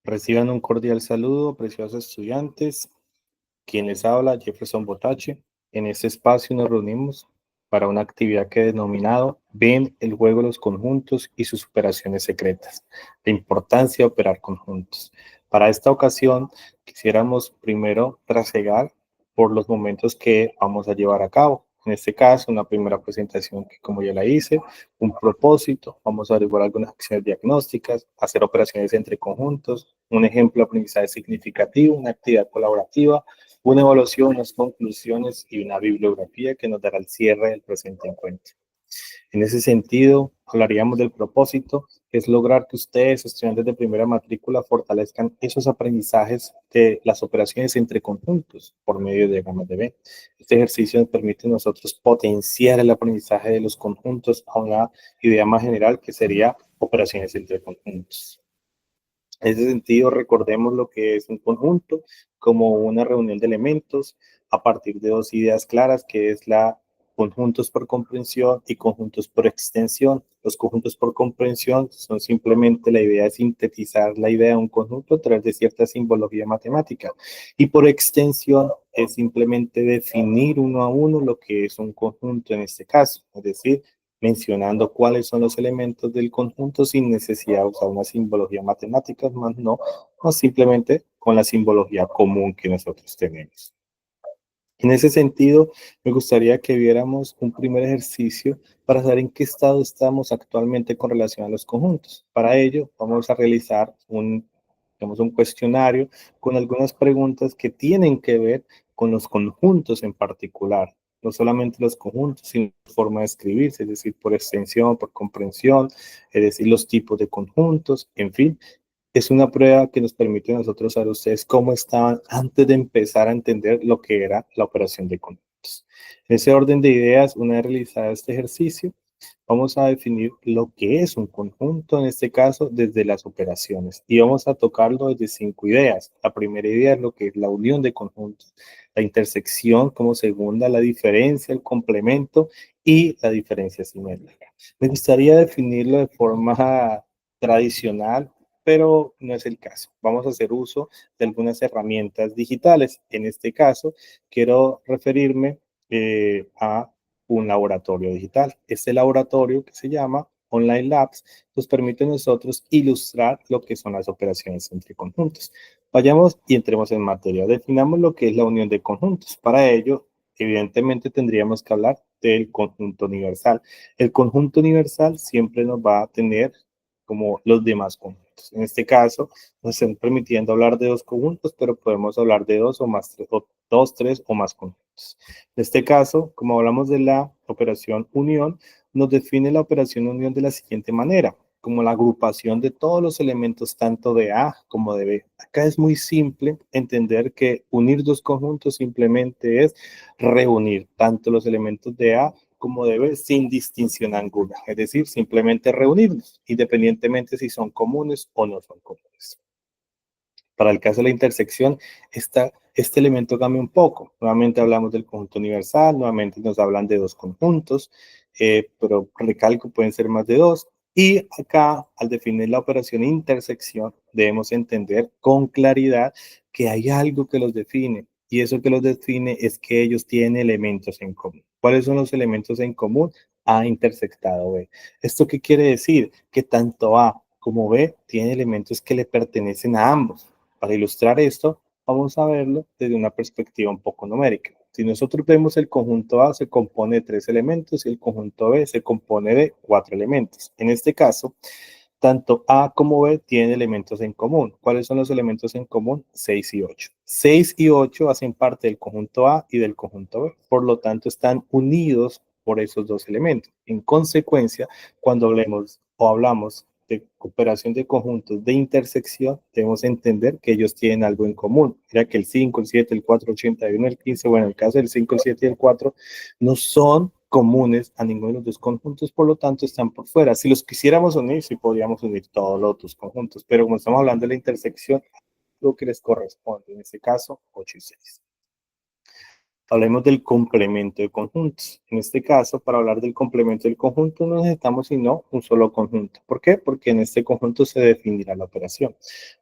Reciban un cordial saludo, preciosos estudiantes. Quien les habla, Jefferson Botache. En este espacio nos reunimos para una actividad que he denominado Ven el juego de los conjuntos y sus operaciones secretas. La importancia de operar conjuntos. Para esta ocasión, quisiéramos primero trasegar por los momentos que vamos a llevar a cabo. En este caso, una primera presentación que, como ya la hice, un propósito, vamos a averiguar algunas acciones diagnósticas, hacer operaciones entre conjuntos, un ejemplo de aprendizaje significativo, una actividad colaborativa, una evaluación, unas conclusiones y una bibliografía que nos dará el cierre del presente encuentro. En ese sentido, hablaríamos del propósito, que es lograr que ustedes, estudiantes de primera matrícula, fortalezcan esos aprendizajes de las operaciones entre conjuntos por medio de diagramas de Venn. Este ejercicio nos permite a nosotros potenciar el aprendizaje de los conjuntos a una idea más general que sería operaciones entre conjuntos. En ese sentido, recordemos lo que es un conjunto como una reunión de elementos a partir de dos ideas claras, que es la conjuntos por comprensión y conjuntos por extensión. Los conjuntos por comprensión son simplemente la idea de sintetizar la idea de un conjunto a través de cierta simbología matemática. Y por extensión es simplemente definir uno a uno lo que es un conjunto en este caso, es decir, mencionando cuáles son los elementos del conjunto sin necesidad de usar una simbología matemática, más no, o simplemente con la simbología común que nosotros tenemos. En ese sentido, me gustaría que viéramos un primer ejercicio para saber en qué estado estamos actualmente con relación a los conjuntos. Para ello, vamos a realizar un cuestionario con algunas preguntas que tienen que ver con los conjuntos en particular. No solamente los conjuntos, sino la forma de escribirse, es decir, por extensión, por comprensión, es decir, los tipos de conjuntos, en fin, es una prueba que nos permite a nosotros saber ustedes cómo estaban antes de empezar a entender lo que era la operación de conjuntos. En ese orden de ideas, una vez realizado este ejercicio, vamos a definir lo que es un conjunto, en este caso, desde las operaciones. Y vamos a tocarlo desde 5 ideas. La primera idea es lo que es la unión de conjuntos, la intersección como segunda, la diferencia, el complemento y la diferencia simétrica. Me gustaría definirlo de forma tradicional, pero no es el caso. Vamos a hacer uso de algunas herramientas digitales. En este caso, quiero referirme a un laboratorio digital. Este laboratorio, que se llama Online Labs, nos permite a nosotros ilustrar lo que son las operaciones entre conjuntos. Vayamos y entremos en materia. Definamos lo que es la unión de conjuntos. Para ello, evidentemente tendríamos que hablar del conjunto universal. El conjunto universal siempre nos va a tener como los demás conjuntos. En este caso, nos están permitiendo hablar de dos conjuntos, pero podemos hablar de dos o más, o dos, tres o más conjuntos. En este caso, como hablamos de la operación unión, nos define la operación unión de la siguiente manera, como la agrupación de todos los elementos tanto de A como de B. Acá es muy simple entender que unir dos conjuntos simplemente es reunir tanto los elementos de A como de B sin distinción alguna, es decir, simplemente reunirlos, independientemente si son comunes o no son comunes. Para el caso de la intersección, este elemento cambia un poco. Nuevamente hablamos del conjunto universal, nuevamente nos hablan de dos conjuntos, pero recalco, pueden ser más de dos. Y acá, al definir la operación intersección, debemos entender con claridad que hay algo que los define. Y eso que los define es que ellos tienen elementos en común. ¿Cuáles son los elementos en común? A intersectado B. ¿Esto qué quiere decir? Que tanto A como B tienen elementos que le pertenecen a ambos. Para ilustrar esto, vamos a verlo desde una perspectiva un poco numérica. Si nosotros vemos el conjunto A se compone de 3 elementos y el conjunto B se compone de 4 elementos. En este caso, tanto A como B tienen elementos en común. ¿Cuáles son los elementos en común? 6 y 8. 6 y 8 hacen parte del conjunto A y del conjunto B. Por lo tanto, están unidos por esos dos elementos. En consecuencia, cuando hablamos de operación de conjuntos de intersección, debemos entender que ellos tienen algo en común. Mira que el 5, el 7, el 4, 81, el 15, bueno, en el caso del 5, el 7 y el 4, no son comunes a ninguno de los dos conjuntos, por lo tanto están por fuera. Si los quisiéramos unir, sí podríamos unir todos los dos conjuntos, pero como estamos hablando de la intersección, lo que les corresponde, en este caso, 8 y 6. Hablemos del complemento de conjuntos. En este caso, para hablar del complemento del conjunto, no necesitamos sino un solo conjunto. ¿Por qué? Porque en este conjunto se definirá la operación.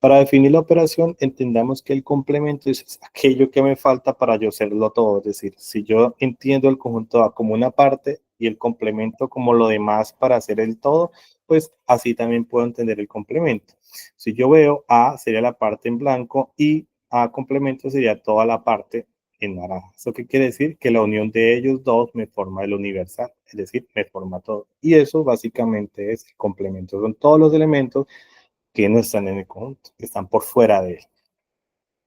Para definir la operación, entendamos que el complemento es aquello que me falta para yo hacerlo todo. Es decir, si yo entiendo el conjunto A como una parte y el complemento como lo demás para hacer el todo, pues así también puedo entender el complemento. Si yo veo A sería la parte en blanco y A complemento sería toda la parte en naranja. ¿Eso qué quiere decir? Que la unión de ellos dos me forma el universal, es decir, me forma todo. Y eso básicamente es el complemento. Son todos los elementos que no están en el conjunto, que están por fuera de él.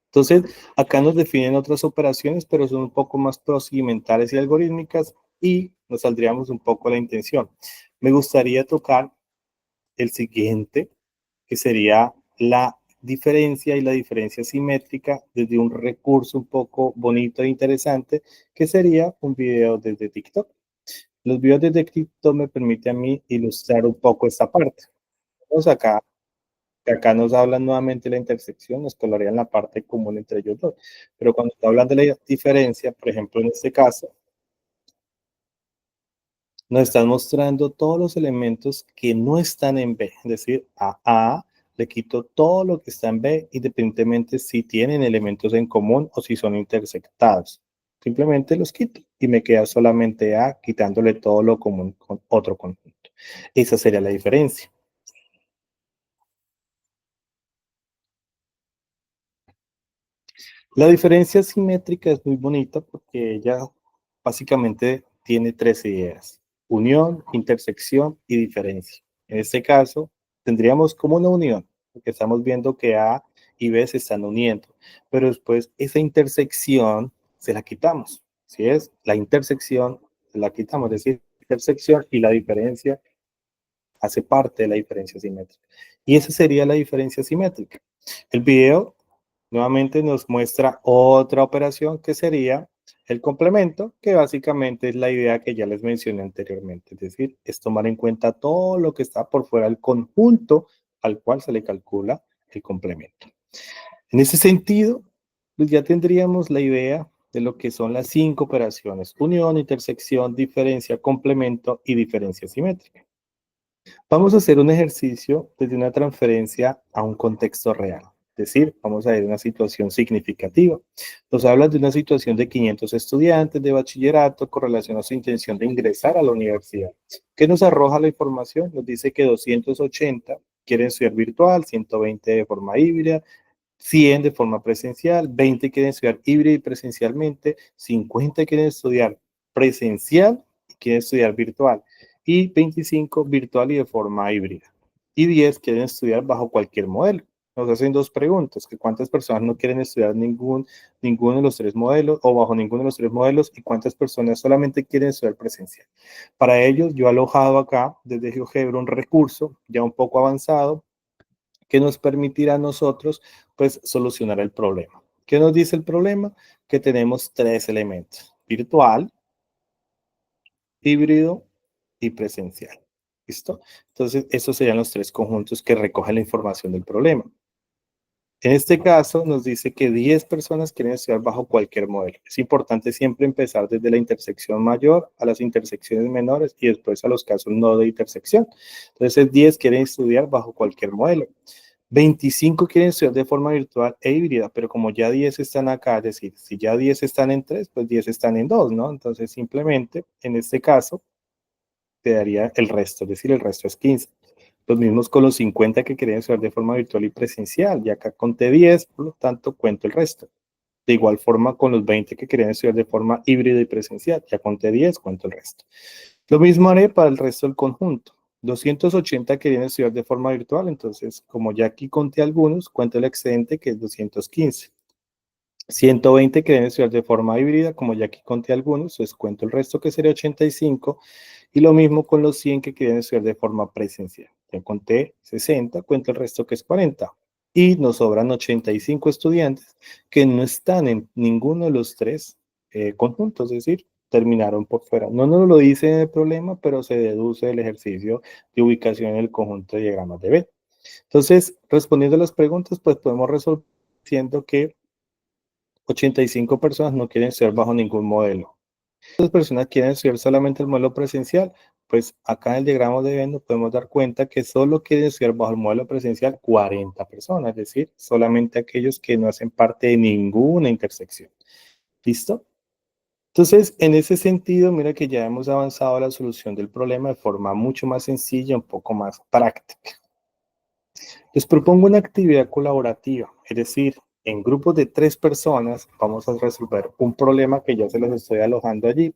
Entonces, acá nos definen otras operaciones, pero son un poco más procedimentales y algorítmicas y nos saldríamos un poco a la intención. Me gustaría tocar el siguiente, que sería la diferencia y la diferencia simétrica desde un recurso un poco bonito e interesante, que sería un video desde TikTok. Los videos desde TikTok me permiten a mí ilustrar un poco esta parte. Vamos acá, que acá nos hablan nuevamente de la intersección, nos colorean la parte común entre ellos dos. Pero cuando hablan de la diferencia, por ejemplo, en este caso, nos están mostrando todos los elementos que no están en B. Es decir, a A le quito todo lo que está en B, independientemente si tienen elementos en común o si son intersectados. Simplemente los quito y me queda solamente A, quitándole todo lo común con otro conjunto. Esa sería la diferencia. La diferencia simétrica es muy bonita porque ella básicamente tiene tres ideas: unión, intersección y diferencia. En este caso, tendríamos como una unión, porque estamos viendo que A y B se están uniendo, pero después esa intersección se la quitamos. Si es la intersección, se la quitamos, es decir, intersección y la diferencia hace parte de la diferencia simétrica. Y esa sería la diferencia simétrica. El video nuevamente nos muestra otra operación que sería el complemento, que básicamente es la idea que ya les mencioné anteriormente, es decir, es tomar en cuenta todo lo que está por fuera del conjunto al cual se le calcula el complemento. En ese sentido, pues ya tendríamos la idea de lo que son las 5 operaciones: unión, intersección, diferencia, complemento y diferencia simétrica. Vamos a hacer un ejercicio desde una transferencia a un contexto real. Es decir, vamos a ver una situación significativa. Nos habla de una situación de 500 estudiantes de bachillerato con relación a su intención de ingresar a la universidad. ¿Qué nos arroja la información? Nos dice que 280 quieren estudiar virtual, 120 de forma híbrida, 100 de forma presencial, 20 quieren estudiar híbrido y presencialmente, 50 quieren estudiar presencial y quieren estudiar virtual, y 25 virtual y de forma híbrida. Y 10 quieren estudiar bajo cualquier modelo. Nos hacen dos preguntas: que cuántas personas no quieren estudiar ninguno de los tres modelos o bajo ninguno de los tres modelos, y cuántas personas solamente quieren estudiar presencial. Para ellos, yo he alojado acá desde GeoGebra un recurso ya un poco avanzado que nos permitirá a nosotros pues solucionar el problema. ¿Qué nos dice el problema? Que tenemos tres elementos: virtual, híbrido y presencial. ¿Listo? Entonces, estos serían los tres conjuntos que recogen la información del problema. En este caso, nos dice que 10 personas quieren estudiar bajo cualquier modelo. Es importante siempre empezar desde la intersección mayor a las intersecciones menores y después a los casos no de intersección. Entonces, 10 quieren estudiar bajo cualquier modelo. 25 quieren estudiar de forma virtual e híbrida, pero como ya 10 están acá, es decir, si ya 10 están en 3, pues 10 están en 2, ¿no? Entonces, simplemente, en este caso, te daría el resto, es decir, el resto es 15. Los mismos con los 50 que querían estudiar de forma virtual y presencial, y acá conté 10, por lo tanto, cuento el resto. De igual forma, con los 20 que querían estudiar de forma híbrida y presencial, ya conté 10, cuento el resto. Lo mismo haré para el resto del conjunto. 280 querían estudiar de forma virtual, entonces, como ya aquí conté algunos, cuento el excedente, que es 215. 120 quieren estudiar de forma híbrida, como ya aquí conté algunos, entonces cuento el resto, que sería 85, y lo mismo con los 100 que quieren estudiar de forma presencial. Ya conté 60, cuento el resto, que es 40. Y nos sobran 85 estudiantes que no están en ninguno de los tres conjuntos, es decir, terminaron por fuera. No nos lo dice en el problema, pero se deduce del ejercicio de ubicación en el conjunto de diagramas de B. Entonces, respondiendo a las preguntas, pues podemos resolver diciendo que 85 personas no quieren estudiar bajo ningún modelo. ¿Cuántas personas quieren estudiar solamente el modelo presencial? Pues acá en el diagrama de Venn nos podemos dar cuenta que solo quieren estudiar bajo el modelo presencial 40 personas, es decir, solamente aquellos que no hacen parte de ninguna intersección. ¿Listo? Entonces, en ese sentido, mira que ya hemos avanzado a la solución del problema de forma mucho más sencilla, un poco más práctica. Les propongo una actividad colaborativa, es decir, en grupos de 3 personas vamos a resolver un problema que ya se los estoy alojando allí,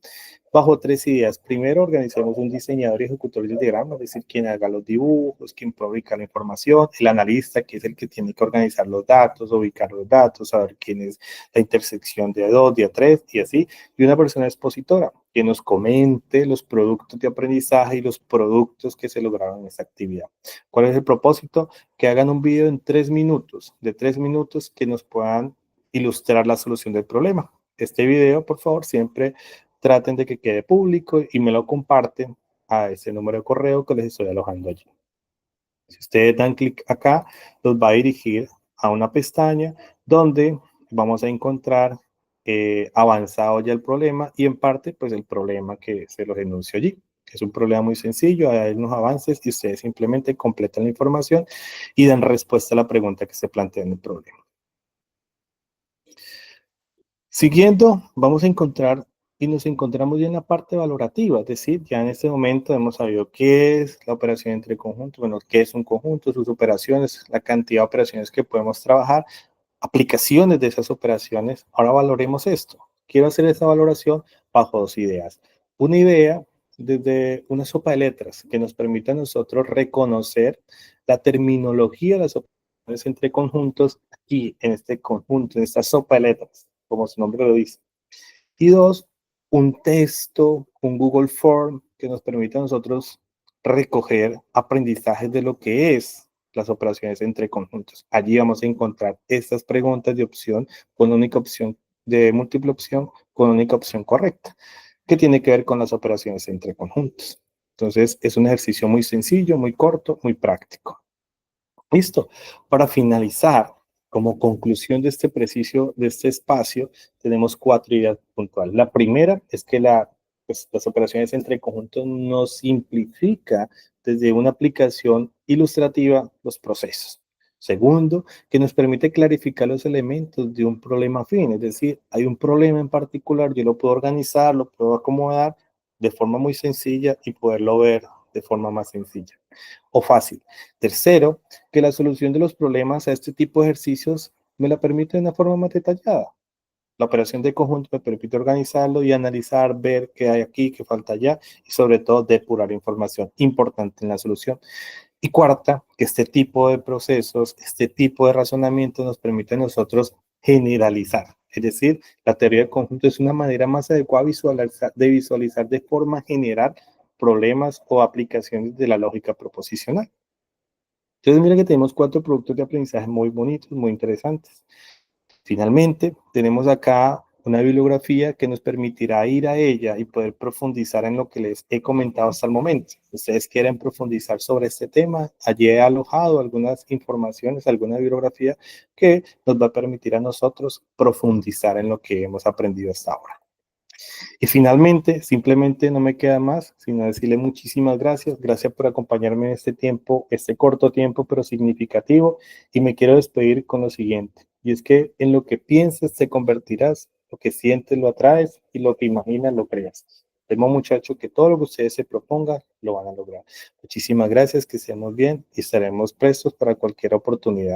bajo 3 ideas. Primero, organizamos un diseñador y ejecutor del diagrama, es decir, quien haga los dibujos, quien puede ubicar la información, el analista, que es el que tiene que organizar los datos, ubicar los datos, saber quién es la intersección de 2, de 3 y así, y una persona expositora, que nos comente los productos de aprendizaje y los productos que se lograron en esta actividad. ¿Cuál es el propósito? Que hagan un video en 3 minutos, de 3 minutos, que nos puedan ilustrar la solución del problema. Este video, por favor, siempre traten de que quede público y me lo comparten a ese número de correo que les estoy alojando allí. Si ustedes dan clic acá, los va a dirigir a una pestaña donde vamos a encontrar avanzado ya el problema y en parte pues el problema que se los enuncio allí. Es un problema muy sencillo, hay unos avances y ustedes simplemente completan la información y dan respuesta a la pregunta que se plantea en el problema. Siguiendo, vamos a encontrar y nos encontramos ya en la parte valorativa, es decir, ya en este momento hemos sabido qué es la operación entre conjuntos, bueno, qué es un conjunto, sus operaciones, la cantidad de operaciones que podemos trabajar, aplicaciones de esas operaciones. Ahora valoremos esto. Quiero hacer esta valoración bajo 2 ideas. Una idea desde una sopa de letras que nos permita a nosotros reconocer la terminología de las operaciones entre conjuntos aquí en este conjunto, en esta sopa de letras, como su nombre lo dice. Y 2, un texto, un Google Form que nos permita a nosotros recoger aprendizajes de lo que es las operaciones entre conjuntos. Allí vamos a encontrar estas preguntas de opción con única opción, de múltiple opción con única opción correcta, que tiene que ver con las operaciones entre conjuntos. Entonces, es un ejercicio muy sencillo, muy corto, muy práctico. Listo. Para finalizar, como conclusión de este espacio, tenemos 4 ideas puntuales. La primera es que pues, las operaciones entre conjuntos nos simplifica desde una aplicación ilustrativa los procesos. Segundo, que nos permite clarificar los elementos de un problema fin, es decir, hay un problema en particular, yo lo puedo organizar, lo puedo acomodar de forma muy sencilla y poderlo ver de forma más sencilla o fácil. Tercero, que la solución de los problemas a este tipo de ejercicios me la permite de una forma más detallada. La operación de conjunto me permite organizarlo y analizar, ver qué hay aquí, qué falta allá y sobre todo depurar información importante en la solución. Y cuarta, que este tipo de procesos, este tipo de razonamiento nos permite a nosotros generalizar. Es decir, la teoría del conjunto es una manera más adecuada de visualizar de forma general problemas o aplicaciones de la lógica proposicional. Entonces, mira que tenemos 4 productos de aprendizaje muy bonitos, muy interesantes. Finalmente, tenemos acá una bibliografía que nos permitirá ir a ella y poder profundizar en lo que les he comentado hasta el momento. Si ustedes quieren profundizar sobre este tema, allí he alojado algunas informaciones, alguna bibliografía que nos va a permitir a nosotros profundizar en lo que hemos aprendido hasta ahora. Y finalmente, simplemente no me queda más, sino decirle muchísimas gracias. Gracias por acompañarme en este tiempo, este corto tiempo, pero significativo. Y me quiero despedir con lo siguiente. Y es que en lo que pienses te convertirás, lo que sientes lo atraes y lo que imaginas lo creas. Temo, muchacho, que todo lo que ustedes se propongan lo van a lograr. Muchísimas gracias, que estemos bien y estaremos prestos para cualquier oportunidad.